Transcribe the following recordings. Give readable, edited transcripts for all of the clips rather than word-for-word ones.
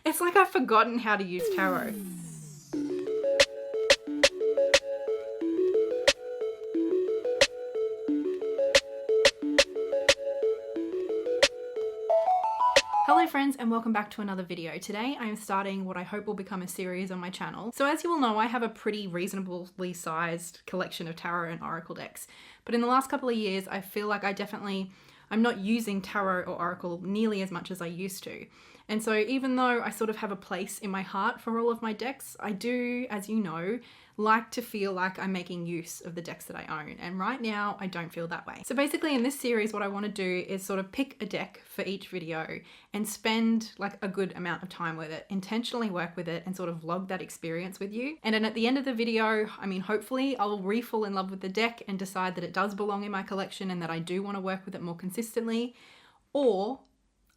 It's like I've forgotten how to use tarot. Hello friends and welcome back to another video. Today I am starting what I hope will become a series on my channel. So as you all know, I have a pretty reasonably sized collection of tarot and oracle decks. But in the last couple of years, I feel like I'm not using tarot or oracle nearly as much as I used to. And so even though I sort of have a place in my heart for all of my decks, I do, as you know, like to feel like I'm making use of the decks that I own. And right now I don't feel that way. So basically in this series, what I want to do is sort of pick a deck for each video and spend like a good amount of time with it, intentionally work with it and sort of vlog that experience with you. And then at the end of the video, I mean, hopefully I'll re-fall in love with the deck and decide that it does belong in my collection and that I do want to work with it more consistently, or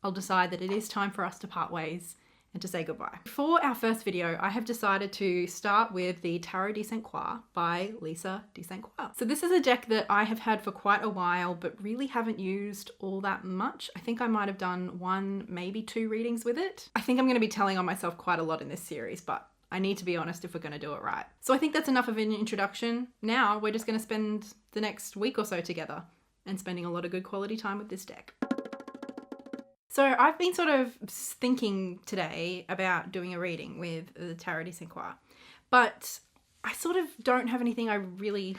I'll decide that it is time for us to part ways and to say goodbye. For our first video, I have decided to start with the Tarot de St Croix by Lisa de St Croix. So this is a deck that I have had for quite a while, but really haven't used all that much. I think I might have done one, maybe two readings with it. I think I'm going to be telling on myself quite a lot in this series, but I need to be honest if we're going to do it right. So I think that's enough of an introduction. Now we're just going to spend the next week or so together and spending a lot of good quality time with this deck. So I've been sort of thinking today about doing a reading with the Tarot de St Croix, but I sort of don't have anything I really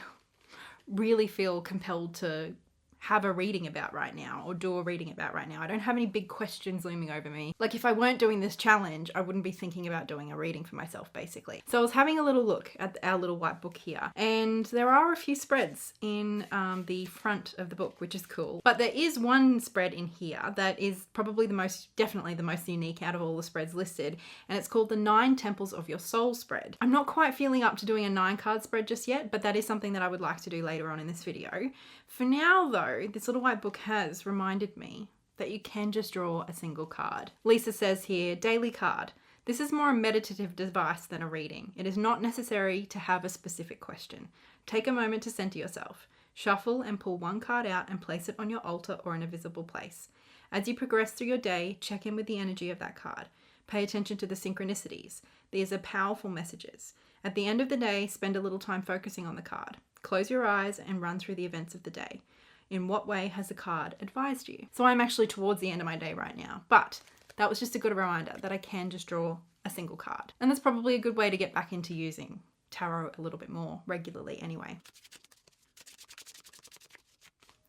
feel compelled to have a reading about right now or do a reading about right now. I don't have any big questions looming over me. Like if I weren't doing this challenge, I wouldn't be thinking about doing a reading for myself basically. So I was having a little look at our little white book here, and there are a few spreads in the front of the book, which is cool. But there is one spread in here that is probably definitely the most unique out of all the spreads listed, and it's called the 9 Temples of Your Soul spread. I'm not quite feeling up to doing a 9-card spread just yet, but that is something that I would like to do later on in this video. For now though, this little white book has reminded me that you can just draw a single card. Lisa says here, daily card. This is more a meditative device than a reading. It is not necessary to have a specific question. Take a moment to center yourself. Shuffle and pull one card out and place it on your altar or in a visible place. As you progress through your day, check in with the energy of that card. Pay attention to the synchronicities. These are powerful messages. At the end of the day, spend a little time focusing on the card. Close your eyes and run through the events of the day. In what way has the card advised you? So I'm actually towards the end of my day right now, but that was just a good reminder that I can just draw a single card. And that's probably a good way to get back into using tarot a little bit more regularly anyway.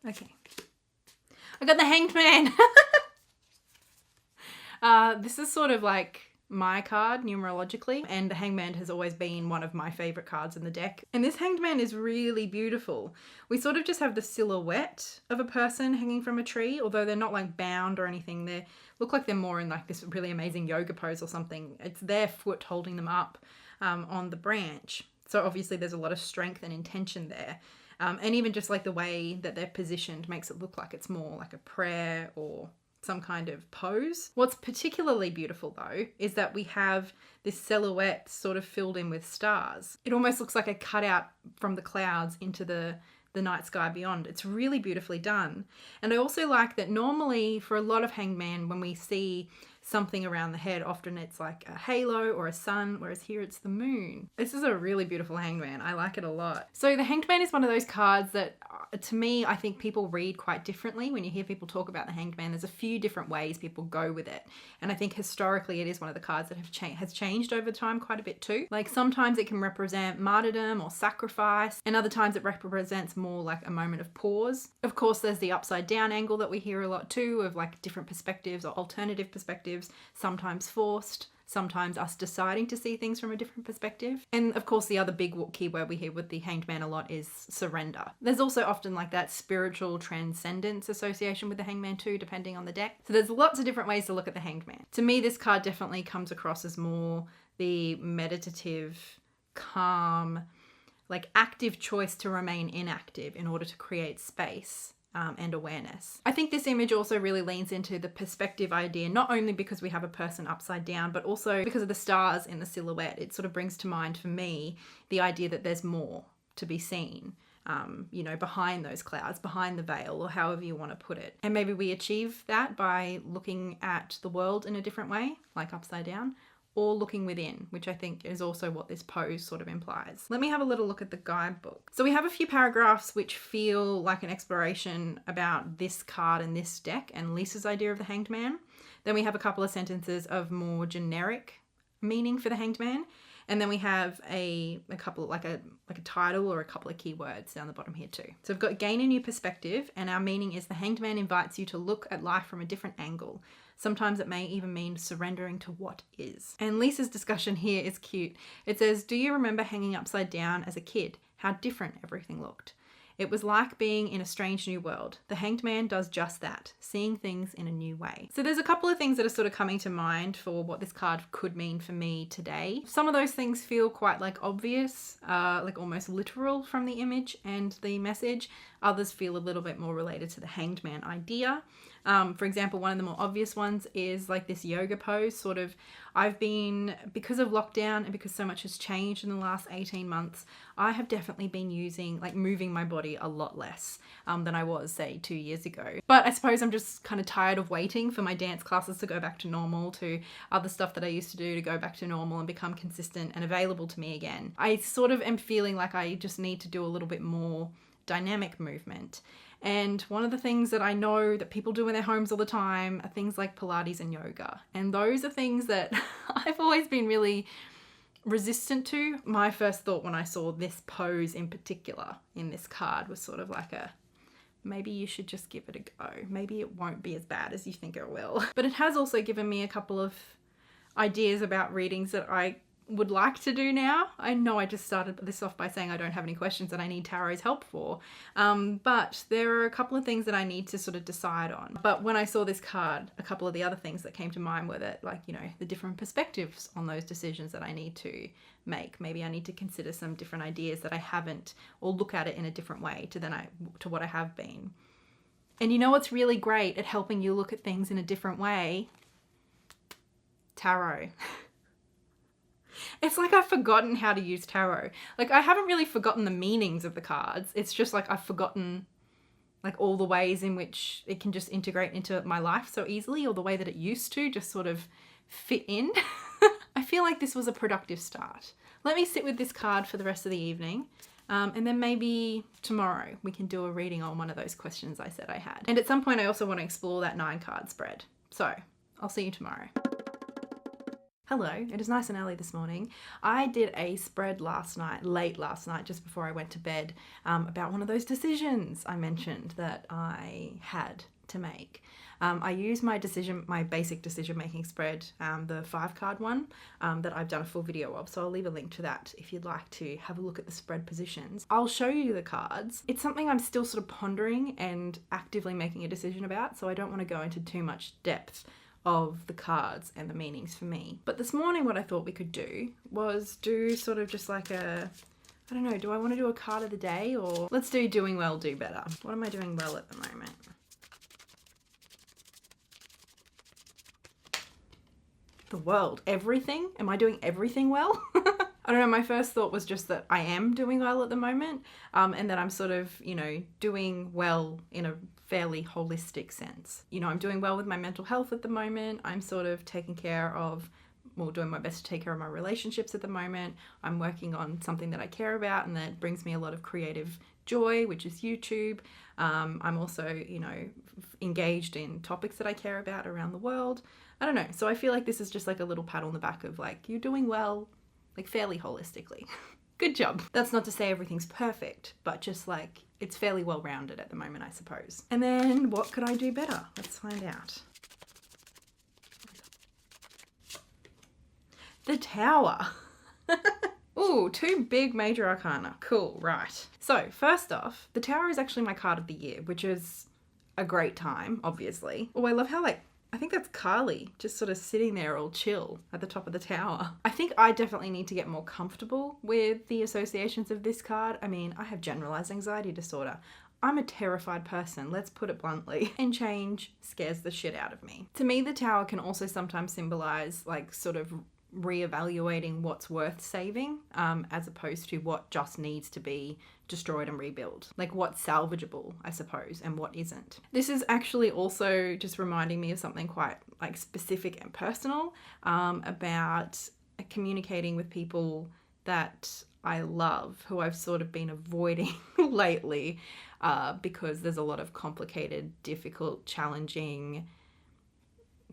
Okay. I got the Hanged Man. This is sort of like my card numerologically, and the Hangman has always been one of my favorite cards in the deck. And this Hanged Man is really beautiful. We sort of just have the silhouette of a person hanging from a tree, although they're not like bound or anything. They look like they're more in like this really amazing yoga pose or something. It's their foot holding them up on the branch. So obviously there's a lot of strength and intention there. And even just like the way that they're positioned makes it look like it's more like a prayer or some kind of pose. What's particularly beautiful though is that we have this silhouette sort of filled in with stars. It almost looks like a cutout from the clouds into the night sky beyond. It's really beautifully done. And I also like that normally for a lot of Hanged Man, when we see something around the head, often it's like a halo or a sun, whereas here it's the moon. This is a really beautiful Hanged Man. I like it a lot. So the Hanged Man is one of those cards that to me, I think people read quite differently. When you hear people talk about the Hanged Man, there's a few different ways people go with it. And I think historically it is one of the cards that has changed over time quite a bit too. Like sometimes it can represent martyrdom or sacrifice, and other times it represents more like a moment of pause. Of course, there's the upside down angle that we hear a lot too, of like different perspectives or alternative perspectives, sometimes forced, sometimes us deciding to see things from a different perspective. And of course, the other big keyword we hear with the Hanged Man a lot is surrender. There's also often like that spiritual transcendence association with the Hanged Man too, depending on the deck. So there's lots of different ways to look at the Hanged Man. To me, this card definitely comes across as more the meditative, calm, like active choice to remain inactive in order to create space and awareness. I think this image also really leans into the perspective idea, not only because we have a person upside down, but also because of the stars in the silhouette. It sort of brings to mind for me the idea that there's more to be seen you know, behind those clouds, behind the veil, or however you want to put it. And maybe we achieve that by looking at the world in a different way, like upside down, or looking within, which I think is also what this pose sort of implies. Let me have a little look at the guidebook. So we have a few paragraphs which feel like an exploration about this card and this deck and Lisa's idea of the Hanged Man. Then we have a couple of sentences of more generic meaning for the Hanged Man. And then we have a couple, like a title or a couple of keywords down the bottom here too. So we've got gain a new perspective, and our meaning is the Hanged Man invites you to look at life from a different angle. Sometimes it may even mean surrendering to what is. And Lisa's discussion here is cute. It says, do you remember hanging upside down as a kid? How different everything looked. It was like being in a strange new world. The Hanged Man does just that, seeing things in a new way. So there's a couple of things that are sort of coming to mind for what this card could mean for me today. Some of those things feel quite like obvious, like almost literal from the image and the message. Others feel a little bit more related to the Hanged Man idea. For example, one of the more obvious ones is like this yoga pose. Sort of, I've been, because of lockdown and because so much has changed in the last 18 months, I have definitely been using, like moving my body a lot less than I was, say, 2 years ago. But I suppose I'm just kind of tired of waiting for my dance classes to go back to normal, to other stuff that I used to do to go back to normal and become consistent and available to me again. I sort of am feeling like I just need to do a little bit more dynamic movement. And one of the things that I know that people do in their homes all the time are things like Pilates and yoga. And those are things that I've always been really resistant to. My first thought when I saw this pose in particular in this card was sort of like maybe you should just give it a go. Maybe it won't be as bad as you think it will. But it has also given me a couple of ideas about readings that I would like to do now. I know I just started this off by saying I don't have any questions that I need tarot's help for, but there are a couple of things that I need to sort of decide on. But when I saw this card, a couple of the other things that came to mind were that, like, you know, the different perspectives on those decisions that I need to make. Maybe I need to consider some different ideas that I haven't, or look at it in a different way to what I have been. And you know what's really great at helping you look at things in a different way? Tarot. It's like I've forgotten how to use tarot. Like, I haven't really forgotten the meanings of the cards. It's just like I've forgotten like all the ways in which it can just integrate into my life so easily, or the way that it used to just sort of fit in. I feel like this was a productive start. Let me sit with this card for the rest of the evening. And then maybe tomorrow we can do a reading on one of those questions I said I had. And at some point I also want to explore that 9-card spread. So I'll see you tomorrow. Hello, it is nice and early this morning. I did a spread late last night, just before I went to bed, about one of those decisions I mentioned that I had to make. I used my basic decision-making spread, the 5-card one, that I've done a full video of, so I'll leave a link to that if you'd like to have a look at the spread positions. I'll show you the cards. It's something I'm still sort of pondering and actively making a decision about, so I don't want to go into too much depth of the cards and the meanings for me. But this morning what I thought we could do was do sort of just like I don't know, do I want to do a card of the day, or let's do doing well, do better. What am I doing well at the moment? The world, everything? Am I doing everything well? I don't know, my first thought was just that I am doing well at the moment, and that I'm sort of, you know, doing well in a fairly holistic sense. You know, I'm doing well with my mental health at the moment. I'm sort of taking care of, well, doing my best to take care of my relationships at the moment. I'm working on something that I care about and that brings me a lot of creative joy, which is YouTube. I'm also, you know, engaged in topics that I care about around the world. I don't know. So I feel like this is just like a little pat on the back of like, you're doing well, like fairly holistically. Good job. That's not to say everything's perfect, but just like it's fairly well rounded at the moment, I suppose. And then what could I do better? Let's find out. The Tower. Ooh, 2 big major arcana. Cool, right. So first off, the Tower is actually my card of the year, which is a great time, obviously. Oh, I love how I think that's Carly just sort of sitting there all chill at the top of the tower. I think I definitely need to get more comfortable with the associations of this card. I mean, I have generalized anxiety disorder. I'm a terrified person, let's put it bluntly, and change scares the shit out of me. To me, the Tower can also sometimes symbolize like sort of reevaluating what's worth saving, as opposed to what just needs to be destroyed and rebuilt. Like what's salvageable, I suppose, and what isn't. This is actually also just reminding me of something quite like specific and personal, about communicating with people that I love, who I've sort of been avoiding lately, because there's a lot of complicated, difficult, challenging,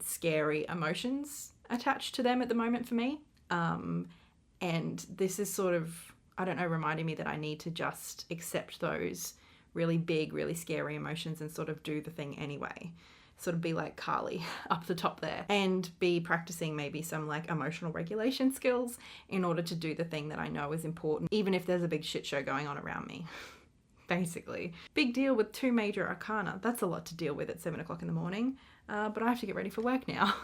scary emotions attached to them at the moment for me. And this is sort of, I don't know, reminding me that I need to just accept those really big, really scary emotions and sort of do the thing anyway. Sort of be like Carly up the top there, and be practicing maybe some like emotional regulation skills in order to do the thing that I know is important, even if there's a big shit show going on around me. Basically. Big deal with 2 major arcana. That's a lot to deal with at 7 o'clock in the morning, but I have to get ready for work now.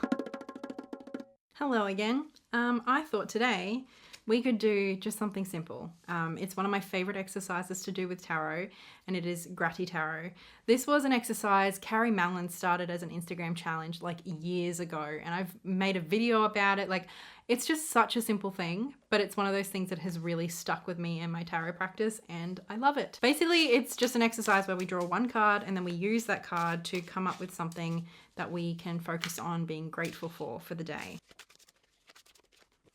Hello again. I thought today we could do just something simple. It's one of my favorite exercises to do with tarot, and it is Gratty Tarot. This was an exercise Carrie Mallon started as an Instagram challenge like years ago, and I've made a video about it. Like, it's just such a simple thing, but it's one of those things that has really stuck with me in my tarot practice, and I love it. Basically, it's just an exercise where we draw 1 card and then we use that card to come up with something that we can focus on being grateful for the day.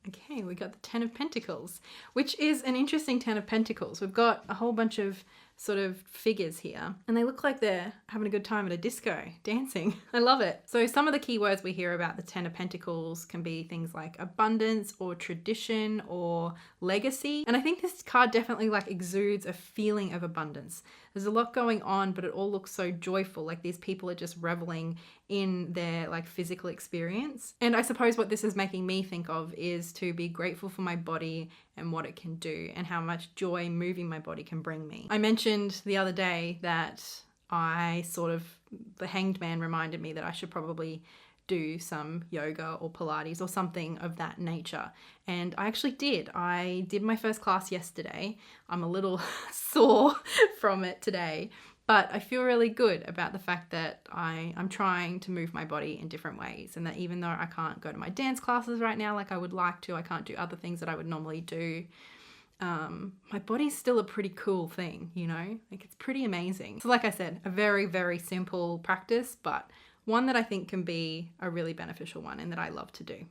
Okay, we got the 10 of Pentacles, which is an interesting 10 of Pentacles. We've got a whole bunch of sort of figures here, and they look like they're having a good time at a disco, dancing. I love it. So some of the keywords we hear about the 10 of Pentacles can be things like abundance or tradition or legacy. And I think this card definitely like exudes a feeling of abundance. There's a lot going on, but it all looks so joyful. Like these people are just reveling in their like physical experience. And I suppose what this is making me think of is to be grateful for my body and what it can do and how much joy moving my body can bring me. I mentioned the other day that the Hanged Man reminded me that I should probably do some yoga or Pilates or something of that nature. And I actually did. I did my first class yesterday. I'm a little sore from it today, but I feel really good about the fact that I'm trying to move my body in different ways, and that even though I can't go to my dance classes right now like I would like to, I can't do other things that I would normally do, my body's still a pretty cool thing, you know? Like it's pretty amazing. So like I said, a very, very simple practice, but one that I think can be a really beneficial one and that I love to do.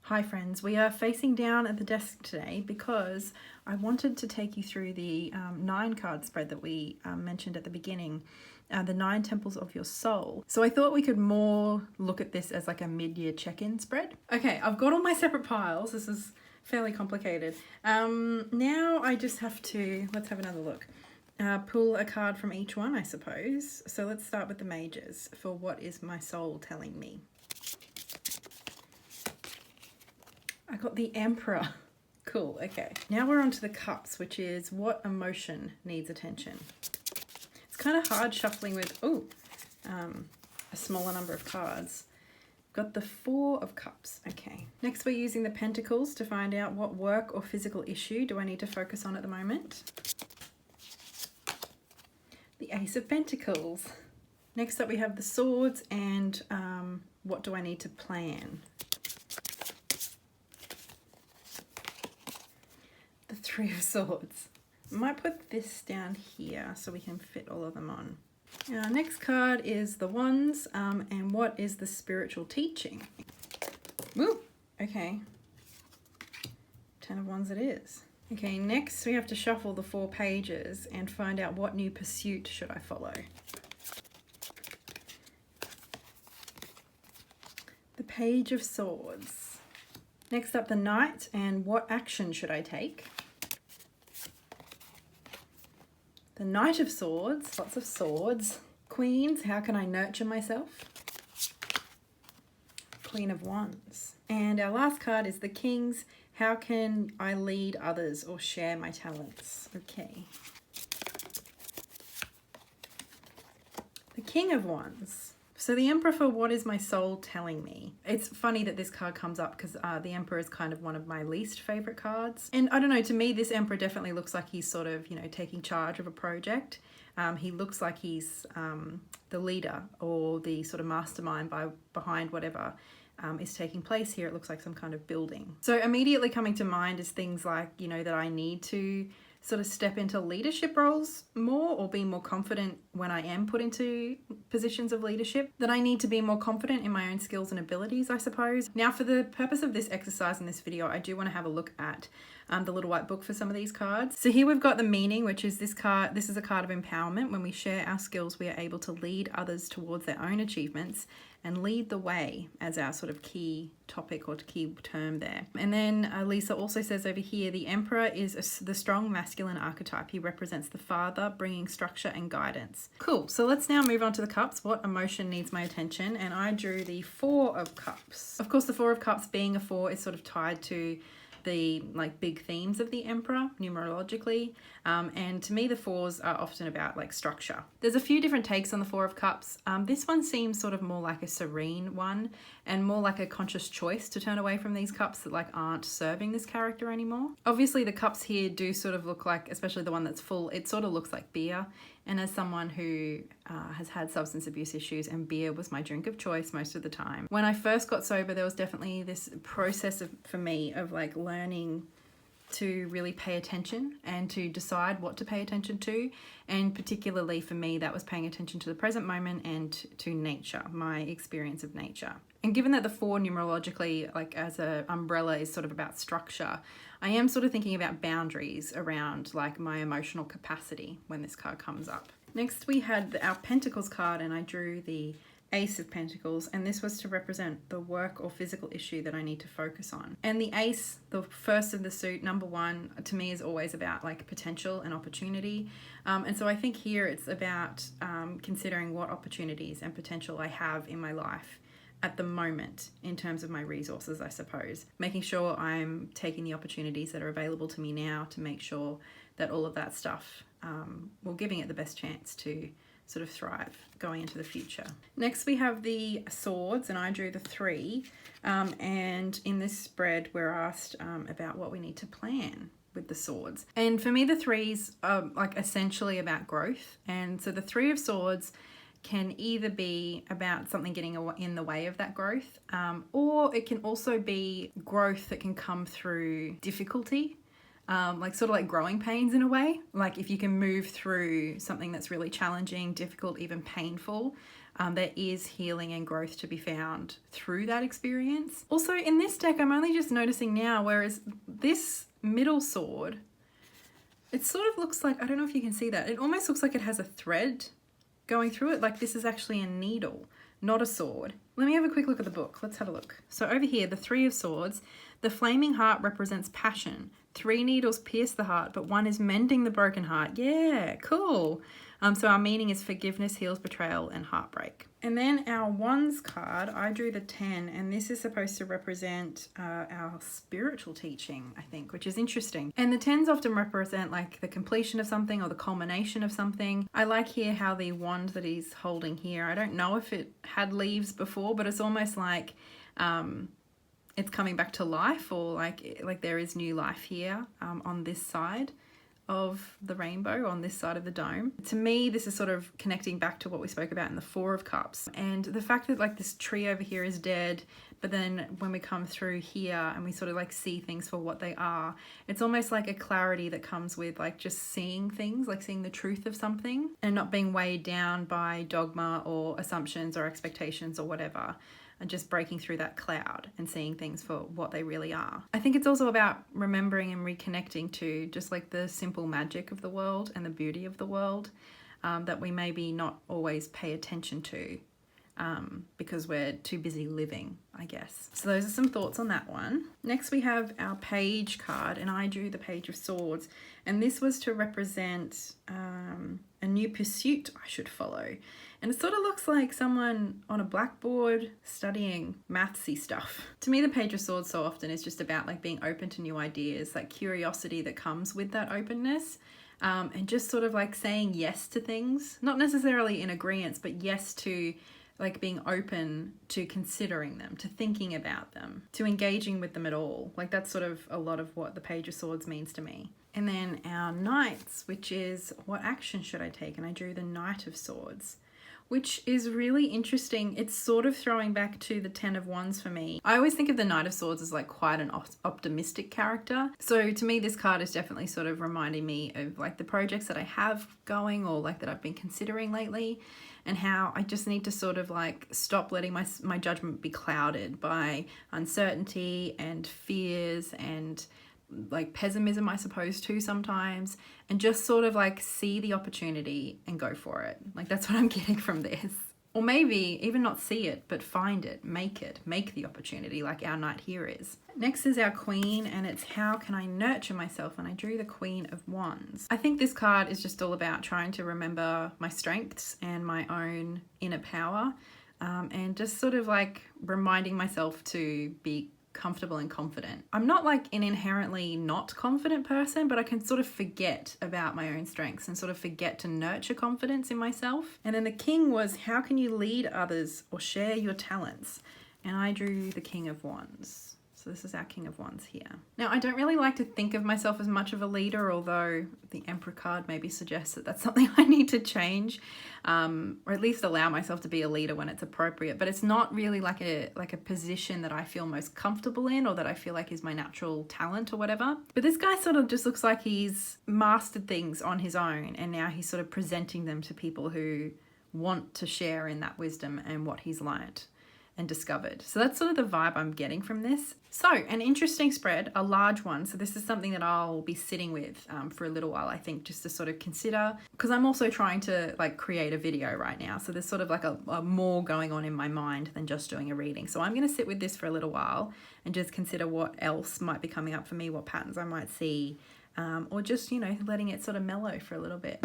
Hi friends, we are facing down at the desk today because I wanted to take you through the 9 card spread that we mentioned at the beginning, the 9 temples of your soul. So I thought we could more look at this as like a mid-year check-in spread. Okay, I've got all my separate piles. This is fairly complicated. Now I just have to, let's have another look. Pull a card from each one, I suppose. So let's start with the majors for what is my soul telling me. I got the Emperor. Cool, okay. Now we're on to the cups, which is what emotion needs attention. It's kind of hard shuffling with, a smaller number of cards. Got the 4 of Cups, okay. Next we're using the Pentacles to find out what work or physical issue do I need to focus on at the moment. The Ace of Pentacles. Next up we have the Swords and what do I need to plan? The 3 of Swords. I might put this down here so we can fit all of them on. Next card is the Wands, and what is the spiritual teaching? Woo, okay. 10 of Wands it is. Okay, next we have to shuffle the 4 pages and find out what new pursuit should I follow. The Page of Swords. Next up the Knight, and what action should I take? The Knight of Swords, lots of swords. Queens, how can I nurture myself? Queen of Wands. And our last card is the Kings, how can I lead others or share my talents? Okay. The King of Wands. So the Emperor for what is my soul telling me? It's funny that this card comes up because the Emperor is kind of one of my least favorite cards. And I don't know, to me this Emperor definitely looks like he's sort of, taking charge of a project. He looks like he's the leader or the sort of mastermind behind whatever is taking place here. It looks like some kind of building. So immediately coming to mind is things like, you know, that I need to sort of step into leadership roles more, or be more confident when I am put into positions of leadership, that I need to be more confident in my own skills and abilities, I suppose. Now, for the purpose of this exercise in this video, I do want to have a look at the little white book for some of these cards. So here we've got the meaning, which is this card. This is a card of empowerment. When we share our skills, we are able to lead others towards their own achievements and lead the way as our sort of key topic or key term there. And then Lisa also says over here, the Emperor is the strong masculine archetype. He represents the father, bringing structure and guidance. Cool. So let's now move on to the cups. What emotion needs my attention? And I drew the Four of Cups. Of course, the Four of Cups being a 4 is sort of tied to the like big themes of the Emperor numerologically, and to me the 4s are often about like structure. There's a few different takes on the Four of Cups. This one seems sort of more like a serene one and more like a conscious choice to turn away from these cups that like aren't serving this character anymore. Obviously the cups here do sort of look like, especially the one that's full, it sort of looks like beer. And as someone who has had substance abuse issues, and beer was my drink of choice most of the time, when I first got sober, there was definitely this process for me of like learning to really pay attention and to decide what to pay attention to. And particularly for me, that was paying attention to the present moment and to nature, my experience of nature. And given that the 4 numerologically, like as an umbrella, is sort of about structure, I am sort of thinking about boundaries around like my emotional capacity when this card comes up. Next we had our Pentacles card, and I drew the Ace of Pentacles, and this was to represent the work or physical issue that I need to focus on. And the Ace, the first of the suit, number 1, to me is always about like potential and opportunity. And so I think here it's about considering what opportunities and potential I have in my life at the moment in terms of my resources, I suppose. Making sure I'm taking the opportunities that are available to me now to make sure that all of that stuff, well, giving it the best chance to sort of thrive going into the future. Next we have the Swords, and I drew the 3. And in this spread we're asked about what we need to plan with the Swords. And for me the 3s are like essentially about growth. And so the 3 of Swords can either be about something getting in the way of that growth, or it can also be growth that can come through difficulty, like sort of like growing pains in a way. Like if you can move through something that's really challenging, difficult, even painful, there is healing and growth to be found through that experience. Also in this deck, I'm only just noticing now, whereas this middle sword, it sort of looks like, I don't know if you can see that, it almost looks like it has a thread going through it. Like this is actually a needle, not a sword. Let me have a quick look at the book. Let's have a look. So over here, the 3 of Swords, the flaming heart represents passion. 3 needles pierce the heart, but 1 is mending the broken heart. Yeah, cool. So our meaning is forgiveness heals betrayal and heartbreak. And then our Wands card, I drew the 10, and this is supposed to represent our spiritual teaching, I think, which is interesting. And the 10s often represent like the completion of something or the culmination of something. I like here how the wand that he's holding here, I don't know if it had leaves before, but it's almost like it's coming back to life, or like there is new life here on this side of the rainbow, on this side of the dome. To me, this is sort of connecting back to what we spoke about in the 4 of Cups, and the fact that like this tree over here is dead, but then when we come through here and we sort of like see things for what they are, it's almost like a clarity that comes with like just seeing things, like seeing the truth of something and not being weighed down by dogma or assumptions or expectations or whatever, and just breaking through that cloud and seeing things for what they really are. I think it's also about remembering and reconnecting to just like the simple magic of the world and the beauty of the world that we maybe not always pay attention to because we're too busy living, I guess. So those are some thoughts on that one. Next we have our Page card, and I drew the Page of Swords, and this was to represent a new pursuit I should follow. And it sort of looks like someone on a blackboard studying mathsy stuff. To me, the Page of Swords so often is just about like being open to new ideas, like curiosity that comes with that openness, and just sort of like saying yes to things, not necessarily in agreement, but yes to like being open to considering them, to thinking about them, to engaging with them at all. Like that's sort of a lot of what the Page of Swords means to me. And then our Knights, which is what action should I take? And I drew the Knight of Swords. which is really interesting. It's sort of throwing back to the Ten of Wands for me. I always think of the Knight of Swords as like quite an optimistic character. So to me, this card is definitely sort of reminding me of like the projects that I have going or like that I've been considering lately, and how I just need to sort of like stop letting my judgment be clouded by uncertainty and fears and like pessimism, I suppose, too sometimes, and just sort of like see the opportunity and go for it. Like that's what I'm getting from this. Or maybe even not see it, but find it, make the opportunity, like our knight here is. Next is our queen, and it's how can I nurture myself? And I drew the Queen of Wands. I think this card is just all about trying to remember my strengths and my own inner power, and just sort of like reminding myself to be comfortable and confident. I'm not like an inherently not confident person, but I can sort of forget about my own strengths and sort of forget to nurture confidence in myself. And then the king was, how can you lead others or share your talents? And I drew the King of Wands. So this is our King of Wands here. Now, I don't really like to think of myself as much of a leader, although the Emperor card maybe suggests that that's something I need to change, or at least allow myself to be a leader when it's appropriate. But it's not really like a position that I feel most comfortable in, or that I feel like is my natural talent or whatever. But this guy sort of just looks like he's mastered things on his own, and now he's sort of presenting them to people who want to share in that wisdom and what he's learnt and discovered. So that's sort of the vibe I'm getting from this. So an interesting spread, a large one. So this is something that I'll be sitting with for a little while, I think, just to sort of consider, because I'm also trying to like create a video right now. So there's sort of like a more going on in my mind than just doing a reading. So I'm going to sit with this for a little while and just consider what else might be coming up for me, what patterns I might see, or just, you know, letting it sort of mellow for a little bit.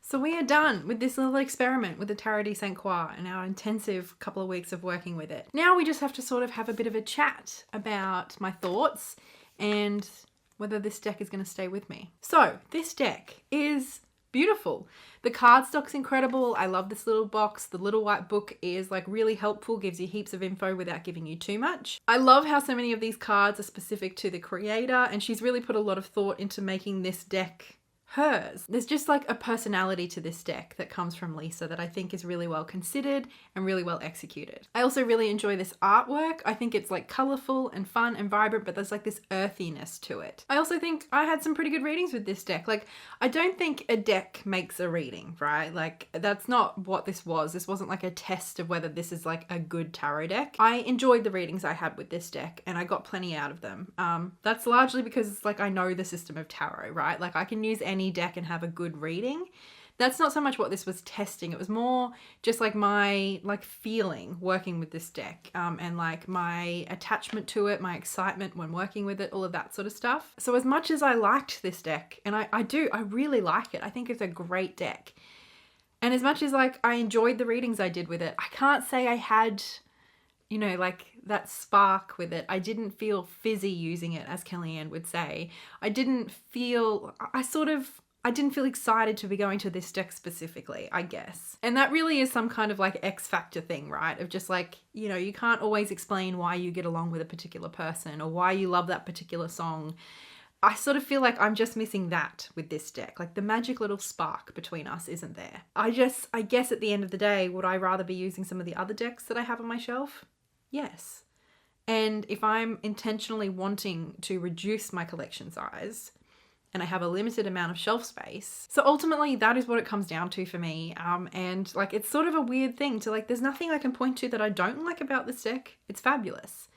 So we are done with this little experiment with the Tarot de St Croix and our intensive couple of weeks of working with it. Now we just have to sort of have a bit of a chat about my thoughts and whether this deck is going to stay with me. So this deck is beautiful. The cardstock's incredible. I love this little box. The little white book is like really helpful, gives you heaps of info without giving you too much. I love how so many of these cards are specific to the creator, and she's really put a lot of thought into making this deck hers. There's just like a personality to this deck that comes from Lisa that I think is really well considered and really well executed. I also really enjoy this artwork. I think it's like colorful and fun and vibrant, but there's like this earthiness to it. I also think I had some pretty good readings with this deck. Like, I don't think a deck makes a reading, right? Like, that's not what this was. This wasn't like a test of whether this is like a good tarot deck. I enjoyed the readings I had with this deck and I got plenty out of them. That's largely because like I know the system of tarot, right? Like I can use any deck and have a good reading. That's not so much what this was testing. It was more just like my like feeling working with this deck, and like my attachment to it, my excitement when working with it, all of that sort of stuff. So as much as I liked this deck, and I really like it. I think it's a great deck. And as much as like I enjoyed the readings I did with it, I can't say I had, you know, like that spark with it. I didn't feel fizzy using it, as Kellyanne would say. I didn't feel excited to be going to this deck specifically, I guess. And that really is some kind of like X factor thing, right? Of just like, you know, you can't always explain why you get along with a particular person or why you love that particular song. I sort of feel like I'm just missing that with this deck. Like the magic little spark between us isn't there. I guess at the end of the day, would I rather be using some of the other decks that I have on my shelf? Yes. And if I'm intentionally wanting to reduce my collection size and I have a limited amount of shelf space, so ultimately that is what it comes down to for me. And like, it's sort of a weird thing to like, there's nothing I can point to that I don't like about this deck. It's fabulous.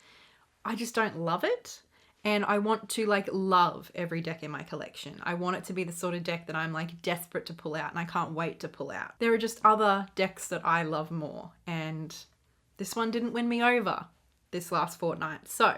I just don't love it. And I want to like love every deck in my collection. I want it to be the sort of deck that I'm like desperate to pull out and I can't wait to pull out. There are just other decks that I love more, and this one didn't win me over this last fortnight. So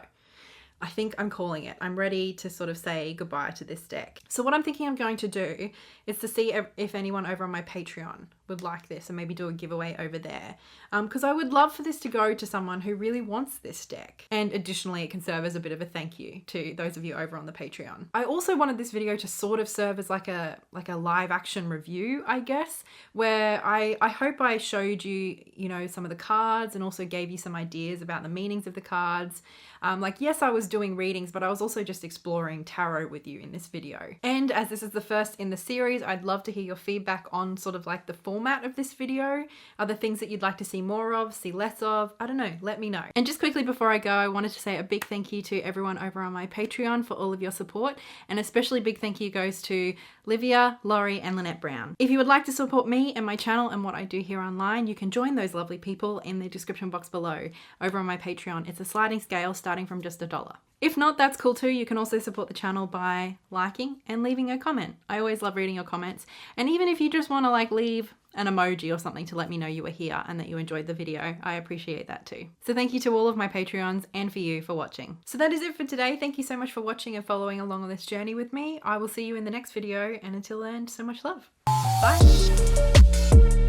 I think I'm calling it. I'm ready to sort of say goodbye to this deck. So what I'm thinking I'm going to do is to see if anyone over on my Patreon would like this and maybe do a giveaway over there. Because I would love for this to go to someone who really wants this deck. And additionally, it can serve as a bit of a thank you to those of you over on the Patreon. I also wanted this video to sort of serve as like a live action review, I guess, where I hope I showed you, you know, some of the cards and also gave you some ideas about the meanings of the cards. Like, yes, I was doing readings, but I was also just exploring tarot with you in this video. And as this is the first in the series, I'd love to hear your feedback on sort of like the format format of this video? Are there things that you'd like to see more of, see less of? I don't know, let me know. And just quickly before I go, I wanted to say a big thank you to everyone over on my Patreon for all of your support, and especially big thank you goes to Livia, Laurie, and Lynette Brown. If you would like to support me and my channel and what I do here online, you can join those lovely people in the description box below over on my Patreon. It's a sliding scale starting from just $1. If not, that's cool too. You can also support the channel by liking and leaving a comment. I always love reading your comments. And even if you just want to like leave an emoji or something to let me know you were here and that you enjoyed the video, I appreciate that too. So thank you to all of my Patreons and for you for watching. So that is it for today. Thank you so much for watching and following along on this journey with me. I will see you in the next video, and until then, so much love. Bye.